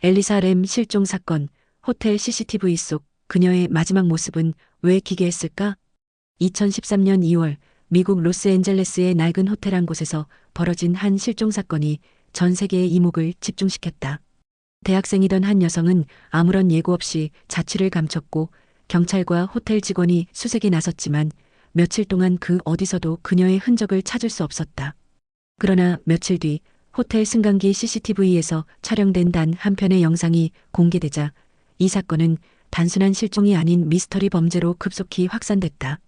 엘리사 램 실종 사건, 호텔 CCTV 속 그녀의 마지막 모습은 왜 기괴했을까? 2013년 2월 미국 로스앤젤레스의 낡은 호텔 한 곳에서 벌어진 한 실종 사건이 전 세계의 이목을 집중시켰다. 대학생이던 한 여성은 아무런 예고 없이 자취를 감췄고 경찰과 호텔 직원이 수색에 나섰지만 며칠 동안 그 어디서도 그녀의 흔적을 찾을 수 없었다. 그러나 며칠 뒤 호텔 승강기 CCTV에서 촬영된 단 한 편의 영상이 공개되자 이 사건은 단순한 실종이 아닌 미스터리 범죄로 급속히 확산됐다.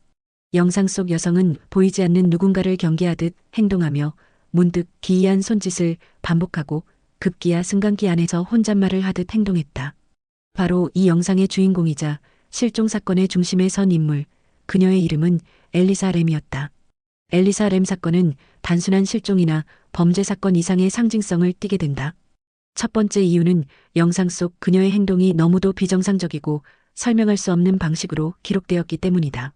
영상 속 여성은 보이지 않는 누군가를 경계하듯 행동하며 문득 기이한 손짓을 반복하고 급기야 승강기 안에서 혼잣말을 하듯 행동했다. 바로 이 영상의 주인공이자 실종 사건의 중심에 선 인물, 그녀의 이름은 엘리사 램이었다. 엘리사 램 사건은 단순한 실종이나 범죄 사건 이상의 상징성을 띠게 된다. 첫 번째 이유는 영상 속 그녀의 행동이 너무도 비정상적이고 설명할 수 없는 방식으로 기록되었기 때문이다.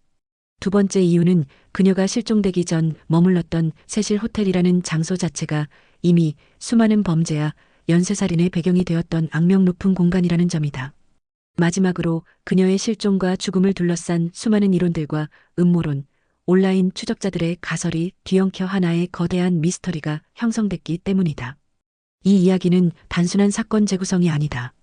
두 번째 이유는 그녀가 실종되기 전 머물렀던 세실 호텔이라는 장소 자체가 이미 수많은 범죄와 연쇄살인의 배경이 되었던 악명 높은 공간이라는 점이다. 마지막으로 그녀의 실종과 죽음을 둘러싼 수많은 이론들과 음모론, 온라인 추적자들의 가설이 뒤엉켜 하나의 거대한 미스터리가 형성됐기 때문이다. 이 이야기는 단순한 사건 재구성이 아니다.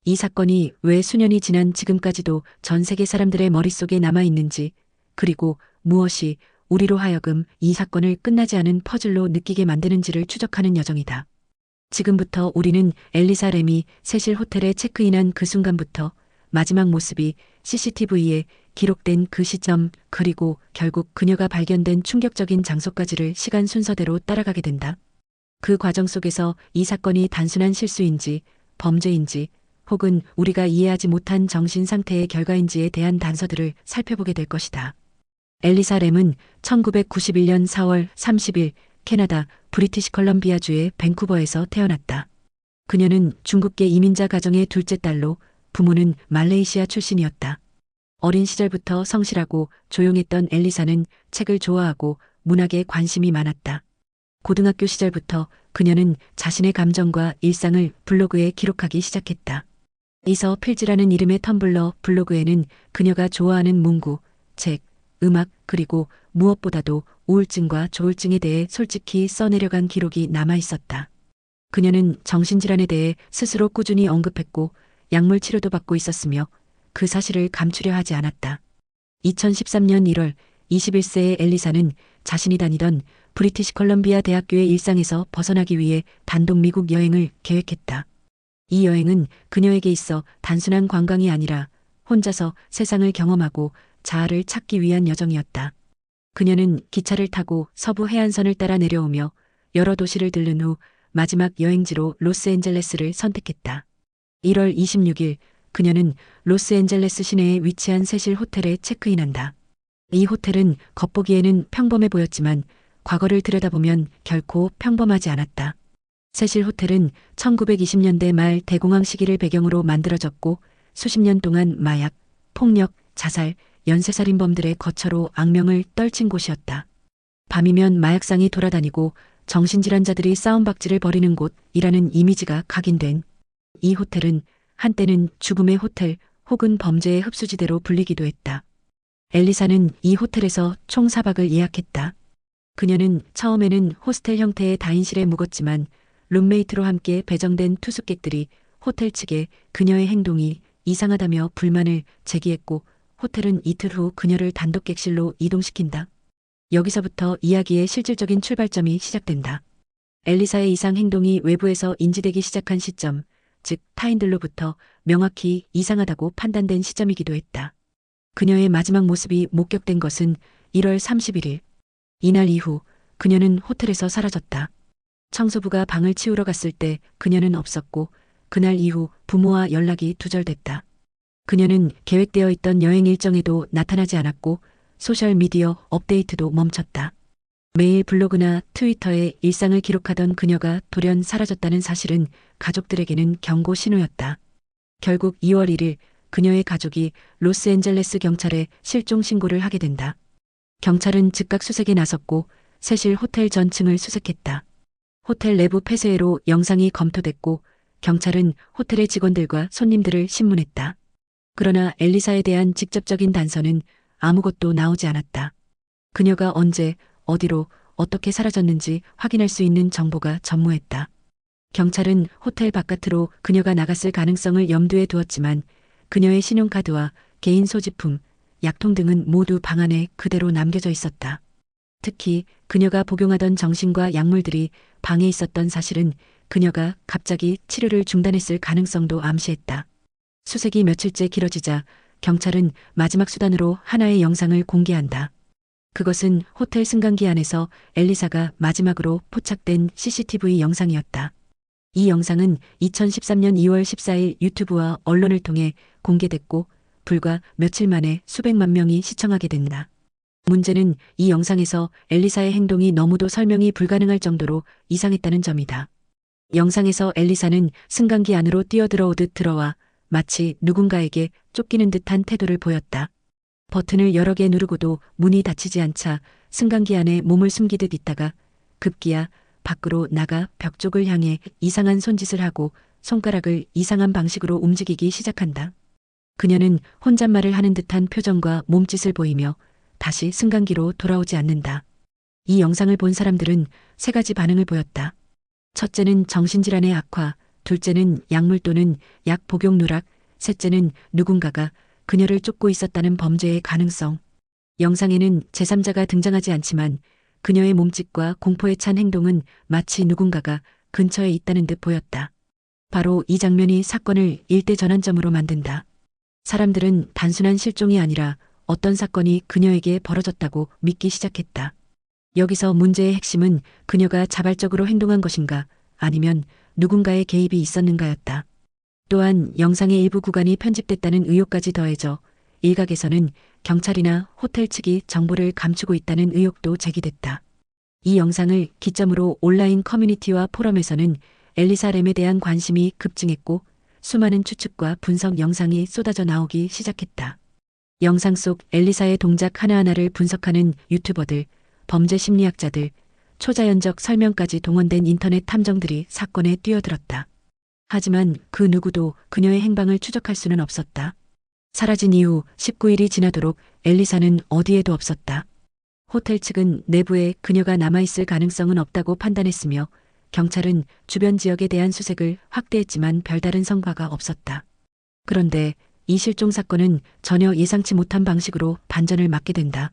이 사건이 왜 수년이 지난 지금까지도 전 세계 사람들의 머릿속에 남아있는지, 그리고 무엇이 우리로 하여금 이 사건을 끝나지 않은 퍼즐로 느끼게 만드는지를 추적하는 여정이다. 지금부터 우리는 엘리사 램이 세실 호텔에 체크인한 그 순간부터 마지막 모습이 CCTV에 기록된 그 시점, 그리고 결국 그녀가 발견된 충격적인 장소까지를 시간 순서대로 따라가게 된다. 그 과정 속에서 이 사건이 단순한 실수인지, 범죄인지, 혹은 우리가 이해하지 못한 정신 상태의 결과인지에 대한 단서들을 살펴보게 될 것이다. 엘리사 램은 1991년 4월 30일 캐나다 브리티시 컬럼비아주의 밴쿠버에서 태어났다. 그녀는 중국계 이민자 가정의 둘째 딸로 부모는 말레이시아 출신이었다. 어린 시절부터 성실하고 조용했던 엘리사는 책을 좋아하고 문학에 관심이 많았다. 고등학교 시절부터 그녀는 자신의 감정과 일상을 블로그에 기록하기 시작했다. 이서 필즈라는 이름의 텀블러 블로그에는 그녀가 좋아하는 문구, 책, 음악, 그리고 무엇보다도 우울증과 조울증에 대해 솔직히 써내려간 기록이 남아 있었다. 그녀는 정신질환에 대해 스스로 꾸준히 언급했고 약물 치료도 받고 있었으며 그 사실을 감추려 하지 않았다. 2013년 1월 21세의 엘리사는 자신이 다니던 브리티시 컬럼비아 대학교의 일상에서 벗어나기 위해 단독 미국 여행을 계획했다. 이 여행은 그녀에게 있어 단순한 관광이 아니라 혼자서 세상을 경험하고 자아를 찾기 위한 여정이었다. 그녀는 기차를 타고 서부 해안선을 따라 내려오며 여러 도시를 들른 후 마지막 여행지로 로스앤젤레스를 선택했다. 1월 26일 그녀는 로스앤젤레스 시내에 위치한 세실 호텔에 체크인한다. 이 호텔은 겉보기에는 평범해 보였지만 과거를 들여다보면 결코 평범하지 않았다. 세실 호텔은 1920년대 말 대공황 시기를 배경으로 만들어졌고 수십 년 동안 마약, 폭력, 자살, 연쇄살인범들의 거처로 악명을 떨친 곳이었다. 밤이면 마약상이 돌아다니고 정신질환자들이 싸움박질을 벌이는 곳이라는 이미지가 각인된 이 호텔은 한때는 죽음의 호텔 혹은 범죄의 흡수지대로 불리기도 했다. 엘리사는 이 호텔에서 총 4박을 예약했다. 그녀는 처음에는 호스텔 형태의 다인실에 묵었지만 룸메이트로 함께 배정된 투숙객들이 호텔 측에 그녀의 행동이 이상하다며 불만을 제기했고 호텔은 이틀 후 그녀를 단독 객실로 이동시킨다. 여기서부터 이야기의 실질적인 출발점이 시작된다. 엘리사의 이상 행동이 외부에서 인지되기 시작한 시점, 즉 타인들로부터 명확히 이상하다고 판단된 시점이기도 했다. 그녀의 마지막 모습이 목격된 것은 1월 31일. 이날 이후 그녀는 호텔에서 사라졌다. 청소부가 방을 치우러 갔을 때 그녀는 없었고 그날 이후 부모와 연락이 두절됐다. 그녀는 계획되어 있던 여행 일정에도 나타나지 않았고 소셜미디어 업데이트도 멈췄다. 매일 블로그나 트위터에 일상을 기록하던 그녀가 돌연 사라졌다는 사실은 가족들에게는 경고 신호였다. 결국 2월 1일 그녀의 가족이 로스앤젤레스 경찰에 실종 신고를 하게 된다. 경찰은 즉각 수색에 나섰고 세실 호텔 전층을 수색했다. 호텔 내부 폐쇄로 영상이 검토됐고 경찰은 호텔의 직원들과 손님들을 신문했다. 그러나 엘리사에 대한 직접적인 단서는 아무것도 나오지 않았다. 그녀가 언제, 어디로, 어떻게 사라졌는지 확인할 수 있는 정보가 전무했다. 경찰은 호텔 바깥으로 그녀가 나갔을 가능성을 염두에 두었지만 그녀의 신용카드와 개인 소지품, 약통 등은 모두 방 안에 그대로 남겨져 있었다. 특히 그녀가 복용하던 정신과 약물들이 방에 있었던 사실은 그녀가 갑자기 치료를 중단했을 가능성도 암시했다. 수색이 며칠째 길어지자 경찰은 마지막 수단으로 하나의 영상을 공개한다. 그것은 호텔 승강기 안에서 엘리사가 마지막으로 포착된 CCTV 영상이었다. 이 영상은 2013년 2월 14일 유튜브와 언론을 통해 공개됐고 불과 며칠 만에 수백만 명이 시청하게 된다. 문제는 이 영상에서 엘리사의 행동이 너무도 설명이 불가능할 정도로 이상했다는 점이다. 영상에서 엘리사는 승강기 안으로 뛰어들어오듯 들어와 마치 누군가에게 쫓기는 듯한 태도를 보였다. 버튼을 여러 개 누르고도 문이 닫히지 않자 승강기 안에 몸을 숨기듯 있다가 급기야 밖으로 나가 벽 쪽을 향해 이상한 손짓을 하고 손가락을 이상한 방식으로 움직이기 시작한다. 그녀는 혼잣말을 하는 듯한 표정과 몸짓을 보이며 다시 승강기로 돌아오지 않는다. 이 영상을 본 사람들은 세 가지 반응을 보였다. 첫째는 정신질환의 악화, 둘째는 약물 또는 약 복용 누락, 셋째는 누군가가 그녀를 쫓고 있었다는 범죄의 가능성. 영상에는 제3자가 등장하지 않지만 그녀의 몸짓과 공포에 찬 행동은 마치 누군가가 근처에 있다는 듯 보였다. 바로 이 장면이 사건을 일대 전환점으로 만든다. 사람들은 단순한 실종이 아니라 어떤 사건이 그녀에게 벌어졌다고 믿기 시작했다. 여기서 문제의 핵심은 그녀가 자발적으로 행동한 것인가 아니면 누군가의 개입이 있었는가였다. 또한 영상의 일부 구간이 편집됐다는 의혹까지 더해져 일각에서는 경찰이나 호텔 측이 정보를 감추고 있다는 의혹도 제기됐다. 이 영상을 기점으로 온라인 커뮤니티와 포럼에서는 엘리사 램에 대한 관심이 급증했고 수많은 추측과 분석 영상이 쏟아져 나오기 시작했다. 영상 속 엘리사의 동작 하나하나를 분석하는 유튜버들, 범죄 심리학자들, 초자연적 설명까지 동원된 인터넷 탐정들이 사건에 뛰어들었다. 하지만 그 누구도 그녀의 행방을 추적할 수는 없었다. 사라진 이후 19일이 지나도록 엘리사는 어디에도 없었다. 호텔 측은 내부에 그녀가 남아있을 가능성은 없다고 판단했으며 경찰은 주변 지역에 대한 수색을 확대했지만 별다른 성과가 없었다. 그런데 이 실종 사건은 전혀 예상치 못한 방식으로 반전을 맞게 된다.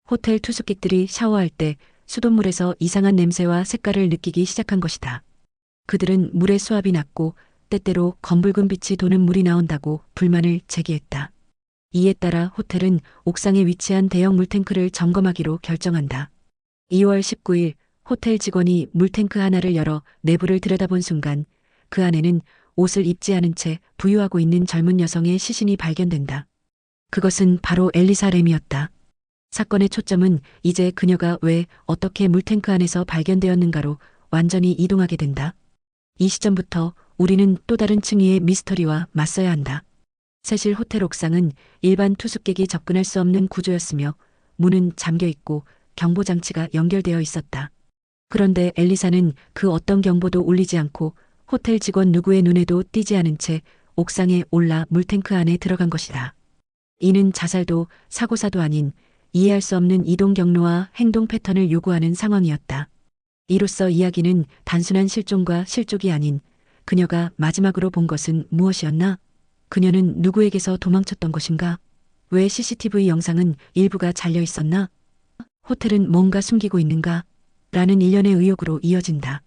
호텔 투숙객들이 샤워할 때 수돗물에서 이상한 냄새와 색깔을 느끼기 시작한 것이다. 그들은 물의 수압이 낮고 때때로 검붉은 빛이 도는 물이 나온다고 불만을 제기했다. 이에 따라 호텔은 옥상에 위치한 대형 물탱크를 점검하기로 결정한다. 2월 19일 호텔 직원이 물탱크 하나를 열어 내부를 들여다본 순간 그 안에는 옷을 입지 않은 채 부유하고 있는 젊은 여성의 시신이 발견된다. 그것은 바로 엘리사 램이었다. 사건의 초점은 이제 그녀가 왜 어떻게 물탱크 안에서 발견되었는가로 완전히 이동하게 된다. 이 시점부터 우리는 또 다른 층위의 미스터리와 맞서야 한다. 세실 호텔 옥상은 일반 투숙객이 접근할 수 없는 구조였으며 문은 잠겨 있고 경보장치가 연결되어 있었다. 그런데 엘리사는 그 어떤 경보도 울리지 않고 호텔 직원 누구의 눈에도 띄지 않은 채 옥상에 올라 물탱크 안에 들어간 것이다. 이는 자살도 사고사도 아닌 이해할 수 없는 이동 경로와 행동 패턴을 요구하는 상황이었다. 이로써 이야기는 단순한 실종과 실족이 아닌 그녀가 마지막으로 본 것은 무엇이었나? 그녀는 누구에게서 도망쳤던 것인가? 왜 CCTV 영상은 일부가 잘려 있었나? 호텔은 뭔가 숨기고 있는가? 라는 일련의 의혹으로 이어진다.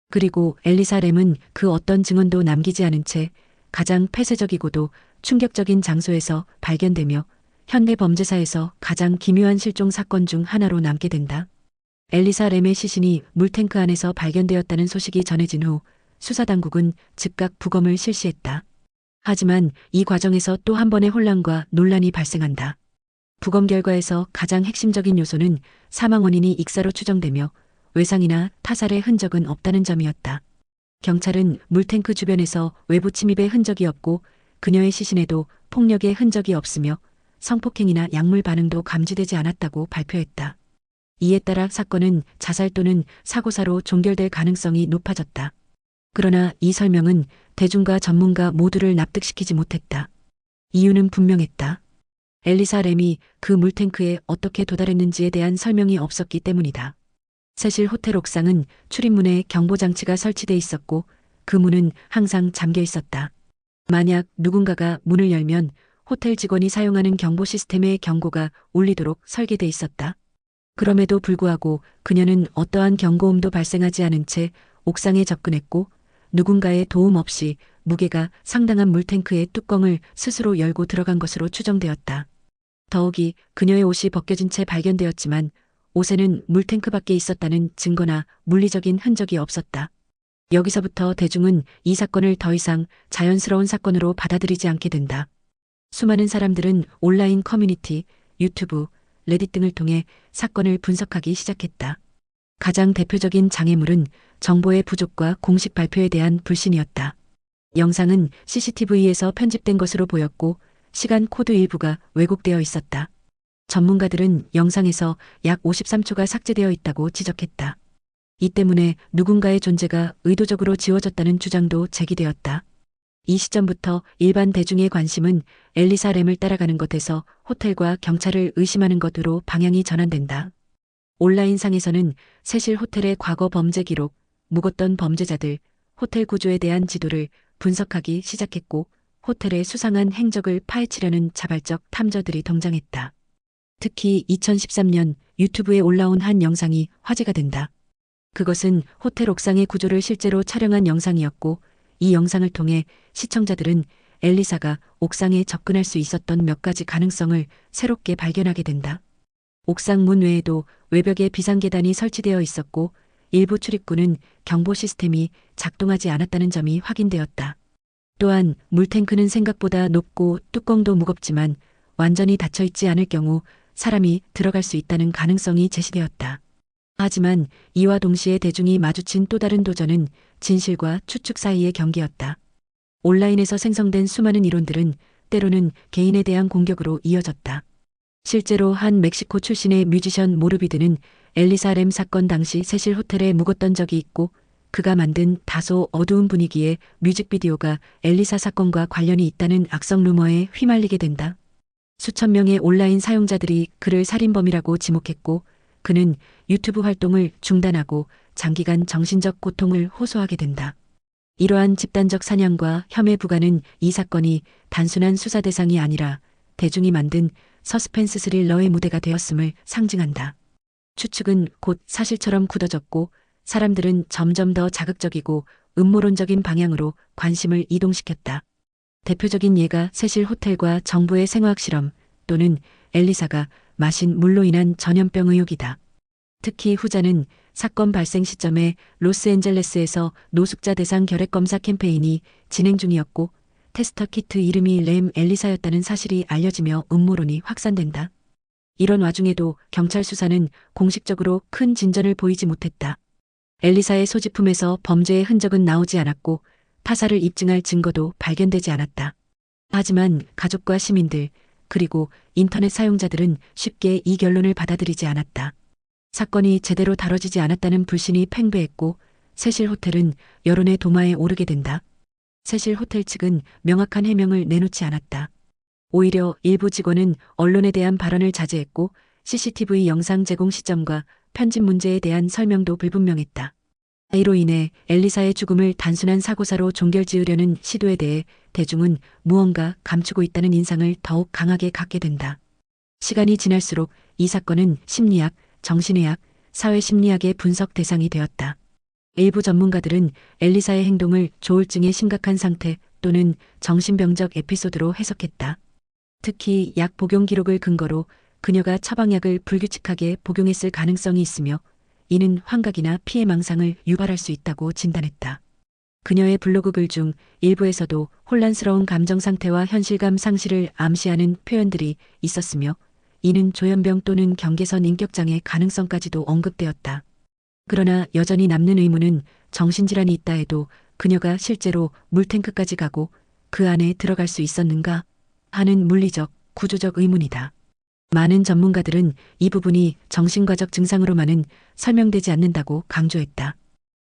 그리고 엘리사 램은 그 어떤 증언도 남기지 않은 채 가장 폐쇄적이고도 충격적인 장소에서 발견되며 현대 범죄사에서 가장 기묘한 실종 사건 중 하나로 남게 된다. 엘리사 램의 시신이 물탱크 안에서 발견되었다는 소식이 전해진 후 수사당국은 즉각 부검을 실시했다. 하지만 이 과정에서 또 한 번의 혼란과 논란이 발생한다. 부검 결과에서 가장 핵심적인 요소는 사망 원인이 익사로 추정되며 외상이나 타살의 흔적은 없다는 점이었다. 경찰은 물탱크 주변에서 외부 침입의 흔적이 없고 그녀의 시신에도 폭력의 흔적이 없으며 성폭행이나 약물 반응도 감지되지 않았다고 발표했다. 이에 따라 사건은 자살 또는 사고사로 종결될 가능성이 높아졌다. 그러나 이 설명은 대중과 전문가 모두를 납득시키지 못했다. 이유는 분명했다. 엘리사 램이 그 물탱크에 어떻게 도달했는지에 대한 설명이 없었기 때문이다. 세실 호텔 옥상은 출입문에 경보장치가 설치돼 있었고 그 문은 항상 잠겨 있었다. 만약 누군가가 문을 열면 호텔 직원이 사용하는 경보 시스템의 경고가 울리도록 설계돼 있었다. 그럼에도 불구하고 그녀는 어떠한 경고음도 발생하지 않은 채 옥상에 접근했고 누군가의 도움 없이 무게가 상당한 물탱크의 뚜껑을 스스로 열고 들어간 것으로 추정되었다. 더욱이 그녀의 옷이 벗겨진 채 발견되었지만 옷에는 물탱크 밖에 있었다는 증거나 물리적인 흔적이 없었다. 여기서부터 대중은 이 사건을 더 이상 자연스러운 사건으로 받아들이지 않게 된다. 수많은 사람들은 온라인 커뮤니티, 유튜브, 레딧 등을 통해 사건을 분석하기 시작했다. 가장 대표적인 장애물은 정보의 부족과 공식 발표에 대한 불신이었다. 영상은 CCTV에서 편집된 것으로 보였고 시간 코드 일부가 왜곡되어 있었다. 전문가들은 영상에서 약 53초가 삭제되어 있다고 지적했다. 이 때문에 누군가의 존재가 의도적으로 지워졌다는 주장도 제기되었다. 이 시점부터 일반 대중의 관심은 엘리사 램을 따라가는 것에서 호텔과 경찰을 의심하는 것으로 방향이 전환된다. 온라인상에서는 세실 호텔의 과거 범죄 기록, 묵었던 범죄자들, 호텔 구조에 대한 지도를 분석하기 시작했고 호텔의 수상한 행적을 파헤치려는 자발적 탐정들이 등장했다. 특히 2013년 유튜브에 올라온 한 영상이 화제가 된다. 그것은 호텔 옥상의 구조를 실제로 촬영한 영상이었고 이 영상을 통해 시청자들은 엘리사가 옥상에 접근할 수 있었던 몇 가지 가능성을 새롭게 발견하게 된다. 옥상 문 외에도 외벽에 비상계단이 설치되어 있었고 일부 출입구는 경보 시스템이 작동하지 않았다는 점이 확인되었다. 또한 물탱크는 생각보다 높고 뚜껑도 무겁지만 완전히 닫혀있지 않을 경우 사람이 들어갈 수 있다는 가능성이 제시되었다. 하지만 이와 동시에 대중이 마주친 또 다른 도전은 진실과 추측 사이의 경계였다. 온라인에서 생성된 수많은 이론들은 때로는 개인에 대한 공격으로 이어졌다. 실제로 한 멕시코 출신의 뮤지션 모르비드는 엘리사 램 사건 당시 세실 호텔에 묵었던 적이 있고 그가 만든 다소 어두운 분위기의 뮤직비디오가 엘리사 사건과 관련이 있다는 악성 루머에 휘말리게 된다. 수천 명의 온라인 사용자들이 그를 살인범이라고 지목했고 그는 유튜브 활동을 중단하고 장기간 정신적 고통을 호소하게 된다. 이러한 집단적 사냥과 혐의 부과는 이 사건이 단순한 수사 대상이 아니라 대중이 만든 서스펜스 스릴러의 무대가 되었음을 상징한다. 추측은 곧 사실처럼 굳어졌고 사람들은 점점 더 자극적이고 음모론적인 방향으로 관심을 이동시켰다. 대표적인 예가 세실 호텔과 정부의 생화학 실험 또는 엘리사가 마신 물로 인한 전염병 의혹이다. 특히 후자는 사건 발생 시점에 로스앤젤레스에서 노숙자 대상 결핵 검사 캠페인이 진행 중이었고 테스터 키트 이름이 램 엘리사였다는 사실이 알려지며 음모론이 확산된다. 이런 와중에도 경찰 수사는 공식적으로 큰 진전을 보이지 못했다. 엘리사의 소지품에서 범죄의 흔적은 나오지 않았고 타사를 입증할 증거도 발견되지 않았다. 하지만 가족과 시민들 그리고 인터넷 사용자들은 쉽게 이 결론을 받아들이지 않았다. 사건이 제대로 다뤄지지 않았다는 불신이 팽배했고 세실 호텔은 여론의 도마에 오르게 된다. 세실 호텔 측은 명확한 해명을 내놓지 않았다. 오히려 일부 직원은 언론에 대한 발언을 자제했고 CCTV 영상 제공 시점과 편집 문제에 대한 설명도 불분명했다. 이로 인해 엘리사의 죽음을 단순한 사고사로 종결지으려는 시도에 대해 대중은 무언가 감추고 있다는 인상을 더욱 강하게 갖게 된다. 시간이 지날수록 이 사건은 심리학, 정신의학, 사회심리학의 분석 대상이 되었다. 일부 전문가들은 엘리사의 행동을 조울증의 심각한 상태 또는 정신병적 에피소드로 해석했다. 특히 약 복용 기록을 근거로 그녀가 처방약을 불규칙하게 복용했을 가능성이 있으며 이는 환각이나 피해 망상을 유발할 수 있다고 진단했다. 그녀의 블로그 글 중 일부에서도 혼란스러운 감정 상태와 현실감 상실을 암시하는 표현들이 있었으며 이는 조현병 또는 경계선 인격장애 가능성까지도 언급되었다. 그러나 여전히 남는 의문은 정신질환이 있다 해도 그녀가 실제로 물탱크까지 가고 그 안에 들어갈 수 있었는가 하는 물리적, 구조적 의문이다. 많은 전문가들은 이 부분이 정신과적 증상으로만은 설명되지 않는다고 강조했다.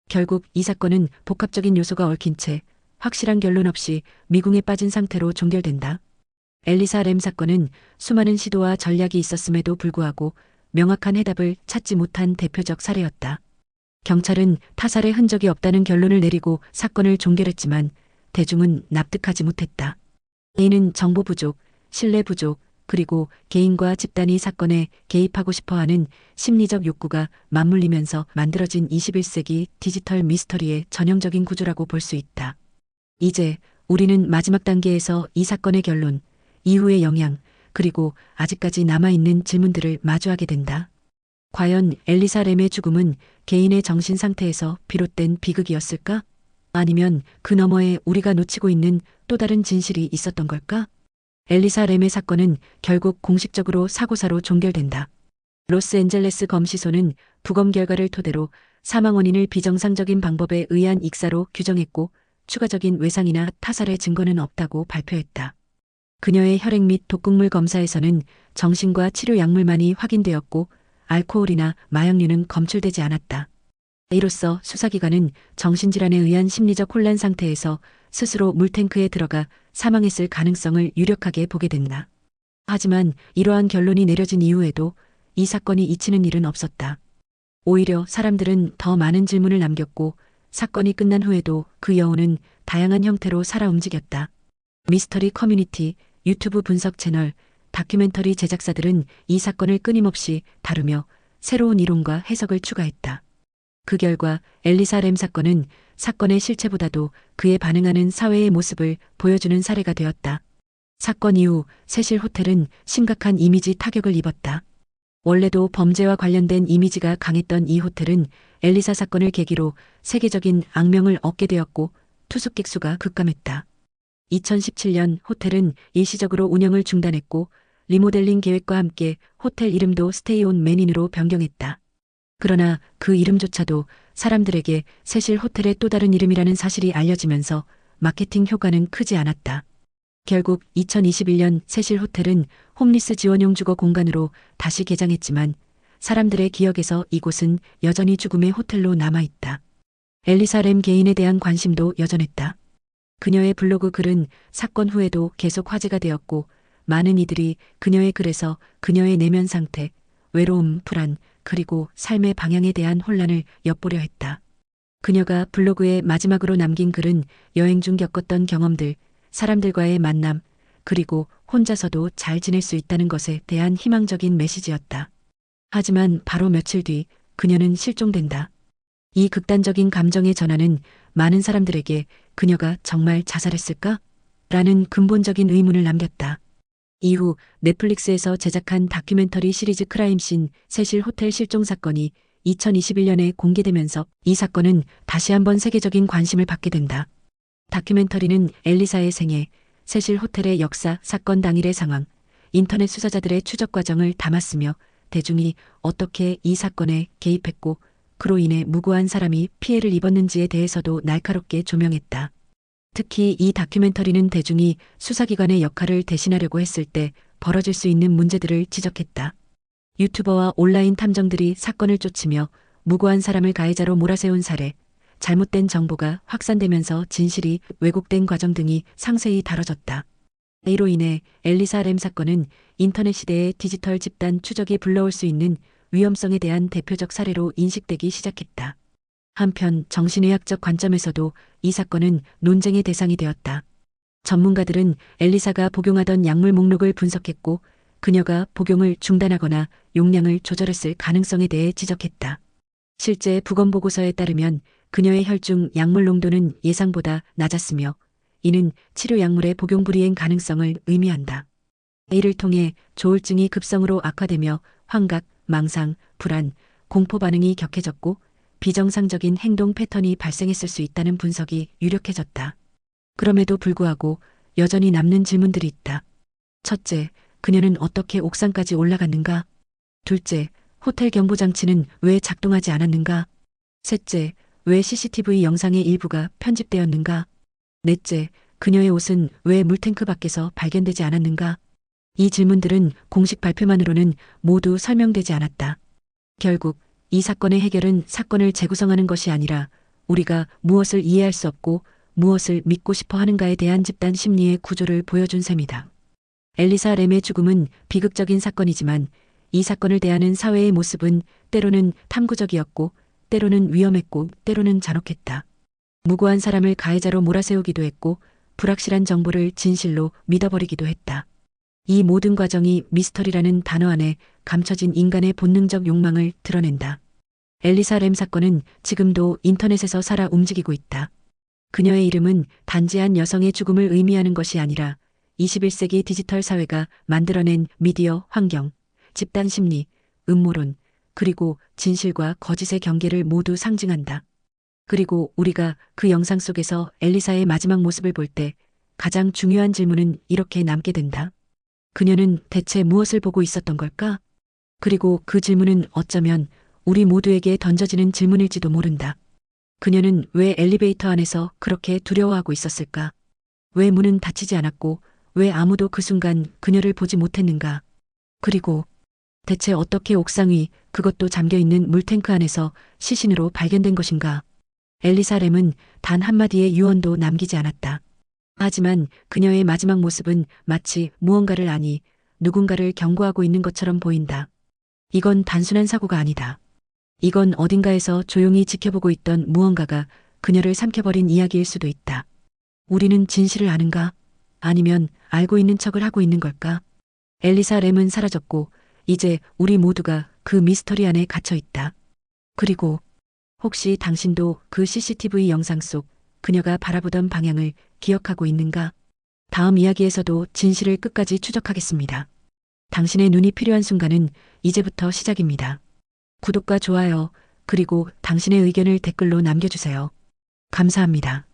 결국 이 사건은 복합적인 요소가 얽힌 채 확실한 결론 없이 미궁에 빠진 상태로 종결된다. 엘리사 램 사건은 수많은 시도와 전략이 있었음에도 불구하고 명확한 해답을 찾지 못한 대표적 사례였다. 경찰은 타살의 흔적이 없다는 결론을 내리고 사건을 종결했지만 대중은 납득하지 못했다. 이는 정보 부족, 신뢰 부족, 그리고 개인과 집단이 사건에 개입하고 싶어하는 심리적 욕구가 맞물리면서 만들어진 21세기 디지털 미스터리의 전형적인 구조라고 볼 수 있다. 이제 우리는 마지막 단계에서 이 사건의 결론, 이후의 영향, 그리고 아직까지 남아있는 질문들을 마주하게 된다. 과연 엘리사 램의 죽음은 개인의 정신 상태에서 비롯된 비극이었을까? 아니면 그 너머에 우리가 놓치고 있는 또 다른 진실이 있었던 걸까? 엘리사 램의 사건은 결국 공식적으로 사고사로 종결된다. 로스앤젤레스 검시소는 부검 결과를 토대로 사망 원인을 비정상적인 방법에 의한 익사로 규정했고 추가적인 외상이나 타살의 증거는 없다고 발표했다. 그녀의 혈액 및 독극물 검사에서는 정신과 치료 약물만이 확인되었고 알코올이나 마약류는 검출되지 않았다. 이로써 수사기관은 정신질환에 의한 심리적 혼란 상태에서 스스로 물탱크에 들어가 사망했을 가능성을 유력하게 보게 된다. 하지만 이러한 결론이 내려진 이후에도 이 사건이 잊히는 일은 없었다. 오히려 사람들은 더 많은 질문을 남겼고 사건이 끝난 후에도 그 여운은 다양한 형태로 살아 움직였다. 미스터리 커뮤니티, 유튜브 분석 채널, 다큐멘터리 제작사들은 이 사건을 끊임없이 다루며 새로운 이론과 해석을 추가했다. 그 결과 엘리사 램 사건은 사건의 실체보다도 그에 반응하는 사회의 모습을 보여주는 사례가 되었다. 사건 이후 세실 호텔은 심각한 이미지 타격을 입었다. 원래도 범죄와 관련된 이미지가 강했던 이 호텔은 엘리사 사건을 계기로 세계적인 악명을 얻게 되었고 투숙객 수가 급감했다. 2017년 호텔은 일시적으로 운영을 중단했고 리모델링 계획과 함께 호텔 이름도 스테이 온 맨인으로 변경했다. 그러나 그 이름조차도 사람들에게 세실 호텔의 또 다른 이름이라는 사실이 알려지면서 마케팅 효과는 크지 않았다. 결국 2021년 세실 호텔은 홈리스 지원용 주거 공간으로 다시 개장했지만 사람들의 기억에서 이곳은 여전히 죽음의 호텔로 남아있다. 엘리사 램 개인에 대한 관심도 여전했다. 그녀의 블로그 글은 사건 후에도 계속 화제가 되었고 많은 이들이 그녀의 글에서 그녀의 내면 상태, 외로움, 불안, 그리고 삶의 방향에 대한 혼란을 엿보려 했다. 그녀가 블로그에 마지막으로 남긴 글은 여행 중 겪었던 경험들, 사람들과의 만남, 그리고 혼자서도 잘 지낼 수 있다는 것에 대한 희망적인 메시지였다. 하지만 바로 며칠 뒤 그녀는 실종된다. 이 극단적인 감정의 전환은 많은 사람들에게 그녀가 정말 자살했을까? 라는 근본적인 의문을 남겼다. 이후 넷플릭스에서 제작한 다큐멘터리 시리즈 크라임씬 세실 호텔 실종 사건이 2021년에 공개되면서 이 사건은 다시 한번 세계적인 관심을 받게 된다. 다큐멘터리는 엘리사의 생애, 세실 호텔의 역사, 사건 당일의 상황, 인터넷 수사자들의 추적 과정을 담았으며 대중이 어떻게 이 사건에 개입했고 그로 인해 무고한 사람이 피해를 입었는지에 대해서도 날카롭게 조명했다. 특히 이 다큐멘터리는 대중이 수사기관의 역할을 대신하려고 했을 때 벌어질 수 있는 문제들을 지적했다. 유튜버와 온라인 탐정들이 사건을 쫓으며 무고한 사람을 가해자로 몰아세운 사례, 잘못된 정보가 확산되면서 진실이 왜곡된 과정 등이 상세히 다뤄졌다. 이로 인해 엘리사 램 사건은 인터넷 시대의 디지털 집단 추적이 불러올 수 있는 위험성에 대한 대표적 사례로 인식되기 시작했다. 한편 정신의학적 관점에서도 이 사건은 논쟁의 대상이 되었다. 전문가들은 엘리사가 복용하던 약물 목록을 분석했고 그녀가 복용을 중단하거나 용량을 조절했을 가능성에 대해 지적했다. 실제 부검 보고서에 따르면 그녀의 혈중 약물 농도는 예상보다 낮았으며 이는 치료 약물의 복용 불이행 가능성을 의미한다. 이를 통해 조울증이 급성으로 악화되며 환각, 망상, 불안, 공포 반응이 격해졌고 비정상적인 행동 패턴이 발생했을 수 있다는 분석이 유력해졌다. 그럼에도 불구하고 여전히 남는 질문들이 있다. 첫째, 그녀는 어떻게 옥상까지 올라갔는가? 둘째, 호텔 경보장치는 왜 작동하지 않았는가? 셋째, 왜 CCTV 영상의 일부가 편집되었는가? 넷째, 그녀의 옷은 왜 물탱크 밖에서 발견되지 않았는가? 이 질문들은 공식 발표만으로는 모두 설명되지 않았다. 결국 이 사건의 해결은 사건을 재구성하는 것이 아니라 우리가 무엇을 이해할 수 없고 무엇을 믿고 싶어 하는가에 대한 집단 심리의 구조를 보여준 셈이다. 엘리사 램의 죽음은 비극적인 사건이지만 이 사건을 대하는 사회의 모습은 때로는 탐구적이었고 때로는 위험했고 때로는 잔혹했다. 무고한 사람을 가해자로 몰아세우기도 했고 불확실한 정보를 진실로 믿어버리기도 했다. 이 모든 과정이 미스터리라는 단어 안에 감춰진 인간의 본능적 욕망을 드러낸다. 엘리사 램 사건은 지금도 인터넷에서 살아 움직이고 있다. 그녀의 이름은 단지 한 여성의 죽음을 의미하는 것이 아니라 21세기 디지털 사회가 만들어낸 미디어 환경, 집단 심리, 음모론, 그리고 진실과 거짓의 경계를 모두 상징한다. 그리고 우리가 그 영상 속에서 엘리사의 마지막 모습을 볼 때 가장 중요한 질문은 이렇게 남게 된다. 그녀는 대체 무엇을 보고 있었던 걸까? 그리고 그 질문은 어쩌면 우리 모두에게 던져지는 질문일지도 모른다. 그녀는 왜 엘리베이터 안에서 그렇게 두려워하고 있었을까? 왜 문은 닫히지 않았고 왜 아무도 그 순간 그녀를 보지 못했는가? 그리고 대체 어떻게 옥상 위, 그것도 잠겨있는 물탱크 안에서 시신으로 발견된 것인가? 엘리사 램은 단 한마디의 유언도 남기지 않았다. 하지만 그녀의 마지막 모습은 마치 무언가를 아니 누군가를 경고하고 있는 것처럼 보인다. 이건 단순한 사고가 아니다. 이건 어딘가에서 조용히 지켜보고 있던 무언가가 그녀를 삼켜버린 이야기일 수도 있다. 우리는 진실을 아는가? 아니면 알고 있는 척을 하고 있는 걸까? 엘리사 램은 사라졌고 이제 우리 모두가 그 미스터리 안에 갇혀 있다. 그리고 혹시 당신도 그 CCTV 영상 속 그녀가 바라보던 방향을 기억하고 있는가? 다음 이야기에서도 진실을 끝까지 추적하겠습니다. 당신의 눈이 필요한 순간은 이제부터 시작입니다. 구독과 좋아요, 그리고 당신의 의견을 댓글로 남겨주세요. 감사합니다.